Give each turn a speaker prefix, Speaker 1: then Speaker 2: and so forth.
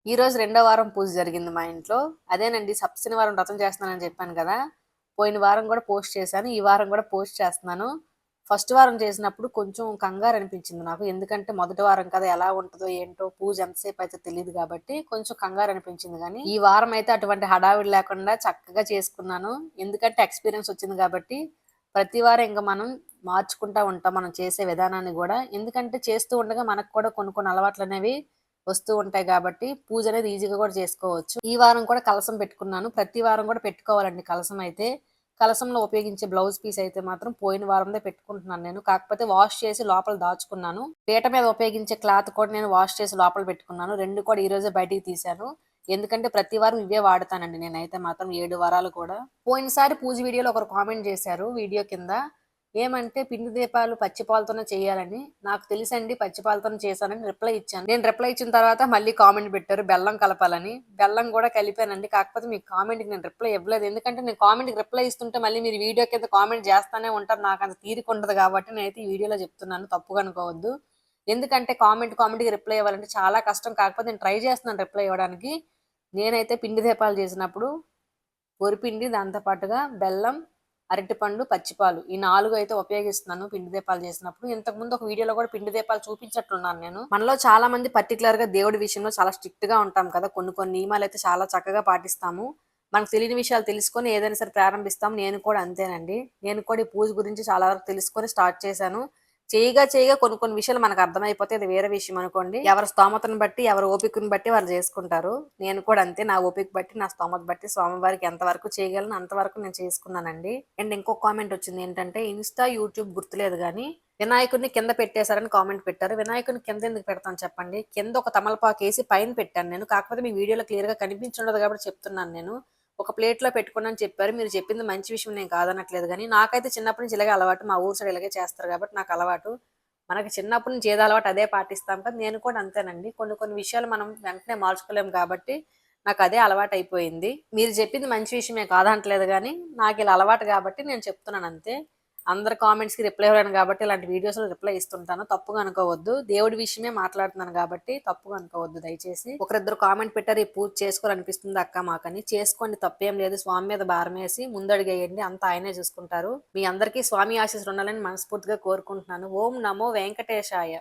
Speaker 1: ఈరోజు రెండో వారం పూజ జరిగింది మా ఇంట్లో. అదేనండి శనివారం వ్రతం చేస్తున్నానని చెప్పాను కదా! పోయిన వారం కూడా పోస్ట్ చేశాను. ఈ వారం కూడా పోస్ట్ చేస్తున్నాను. ఫస్ట్ వారం చేసినప్పుడు కొంచెం కంగారు అనిపించింది నాకు. ఎందుకంటే మొదటి వారం కదా! ఎలా ఉంటదో ఏంటో పూజ ఎంతసేపు అయితే తెలీదు కాబట్టి కొంచెం కంగారు అనిపించింది గానీ, ఈ వారం అయితే అటువంటి హడావిడి లేకుండా చక్కగా చేసుకున్నాను. ఎందుకంటే ఎక్స్‌పీరియన్స్ వచ్చింది కాబట్టి ప్రతి వారం ఇంక మనం మార్చుకుంటా ఉంటాం మనం చేసే విధానాన్ని గూడా. ఎందుకంటే చేస్తూ ఉండగా మనకు కూడా కొన్ని కొన్ని అలవాట్లనేవి వస్తూ ఉంటాయి కాబట్టి పూజ అనేది ఈజీగా కూడా చేసుకోవచ్చు. ఈ వారం కూడా కలశం పెట్టుకున్నాను. ప్రతి వారం కూడా పెట్టుకోవాలండి కలశం అయితే. కలశంలో ఉపయోగించే బ్లౌజ్ పీస్ అయితే మాత్రం పోయిన వారందే పెట్టుకుంటున్నాను నేను. కాకపోతే వాష్ చేసి లోపల దాచుకున్నాను. పీట మీద ఉపయోగించే క్లాత్ కూడా నేను వాష్ చేసి లోపల పెట్టుకున్నాను. 2 కూడా ఈ రోజే బయటికి తీశాను. ఎందుకంటే ప్రతి వారం ఇవే వాడతానండి నేనైతే మాత్రం 7 వారాలు కూడా. పోయినసారి పూజ వీడియోలో ఒకరు కామెంట్ చేశారు వీడియో కింద. ఏమంటే పిండి దీపాలు పచ్చి పాలతోనే చేయాలని. నాకు తెలుసండి పచ్చి పాలతోనే చేశానని రిప్లై ఇచ్చాను. నేను రిప్లై ఇచ్చిన తర్వాత మళ్ళీ కామెంట్ పెట్టారు బెల్లం కలపాలని. బెల్లం కూడా కలిపానండి. కాకపోతే మీకు కామెంట్‌కి నేను రిప్లై ఇవ్వలేదు. ఎందుకంటే నేను కామెంట్‌కి రిప్లై ఇస్తుంటే మళ్ళీ మీరు వీడియో కింద కామెంట్ చేస్తానే ఉంటారు. నాకంత తీరిక ఉండదు కాబట్టి నేనైతే ఈ వీడియోలో చెప్తున్నాను. తప్పుగా అనుకోవద్దు. ఎందుకంటే కామెంట్‌కి రిప్లై ఇవ్వాలంటే చాలా కష్టం. కాకపోతే నేను ట్రై చేస్తున్నాను రిప్లై ఇవ్వడానికి. నేనైతే పిండి దీపాలు చేసినప్పుడు వరిపిండి, దాంతో పాటుగా బెల్లం, అరటిపండు, పచ్చిపాలు ఈ 4 అయితే ఉపయోగిస్తున్నాను పిండి దీపాలు చేసినప్పుడు. ఇంతకుముందు ఒక వీడియోలో కూడా పిండి దీపాలు చూపించినట్టున్నాను నేను. మనలో చాలా మంది పర్టిక్యులర్‌గా దేవుడి విషయంలో చాలా స్ట్రిక్ట్‌గా ఉంటాం కదా! కొన్ని కొన్ని నియమాలైతే చాలా చక్కగా పాటిస్తాము. మనకు తెలియని విషయాలు తెలుసుకొని ఏదైనా సరే ప్రారంభిస్తాం. నేను కూడా అంతేనండి. నేను కూడా ఈ పూజ గురించి చాలా వరకు తెలుసుకొని స్టార్ట్ చేశాను. చేయగా కొన్ని కొన్ని విషయాలు మనకు అర్థమైపోతాయి. అది వేరే విషయం అనుకోండి. ఎవరి స్తోమతను బట్టి, ఎవరి ఓపికను బట్టి వాళ్ళు చేసుకుంటారు. నేను కూడా అంతే. నా ఓపిక బట్టి, నా స్తోమత బట్టి స్వామివారికి ఎంతవరకు చేయగలను అంతవరకు నేను చేసుకున్నానండి. అండ్ ఇంకొక కామెంట్ వచ్చింది ఏంటంటే ఇన్‌స్టా, యూట్యూబ్ గుర్తులేదు గానీ వినాయకుడిని కింద పెట్టేశారని కామెంట్ పెట్టారు. వినాయకుడిని కింద ఎందుకు పెడతాను చెప్పండి? కింద ఒక తమలపాకేసి పైన పెట్టాను నేను. కాకపోతే మీకు వీడియోలో క్లియర్‌గా కనిపించుండదు కాబట్టి చెప్తున్నాను నేను. ఒక ప్లేట్‌లో పెట్టుకోండని చెప్పారు. మీరు చెప్పింది మంచి విషయం నేను కాదనట్లేదు గానీ, నాకైతే చిన్నప్పటి నుంచి ఇలాగే అలవాటు. మా ఊరు సైడ్ ఇలాగే చేస్తారు కాబట్టి నాకు అలవాటు. మనకి చిన్నప్పటి నుంచి ఏది అలవాటు అదే పాటిస్తాం కదా! నేను కూడా అంతేనండి. కొన్ని కొన్ని విషయాలు మనం వెంటనే మార్చుకోలేం కాబట్టి నాకదే అలవాటయిపోయింది. మీరు చెప్పింది మంచి విషయమే కాదనట్లేదు గానీ, నాకిలా అలవాటు గాబట్టి నేను చెప్తున్నానంతే. అందరి కామెంట్స్‌కి రిప్లై ఇవ్వలేను గాబట్టి ఇలాంటి వీడియోస్‌లో రిప్లై ఇస్తుంటాను. తప్పుగా అనుకోవద్దు. దేవుడి విషయమే మాట్లాడుతున్నాను గాబట్టి తప్పుగా అనుకోవద్దు దయచేసి. ఒకరిద్దరు కామెంట్ పెట్టారు, "ఈ పూజ చేసుకోవాలనిపిస్తుందా అక్క మాకని." చేసుకోండి తప్పేం లేదు. స్వామి మీద భారమేసి ముందడుగేయండి. అంతా ఆయనే చూసుకుంటారు. మీ అందరికీ స్వామి ఆశీస్సులు ఉండాలని మనస్ఫూర్తిగా కోరుకుంటున్నాను. ఓం నమో వెంకటేశాయ.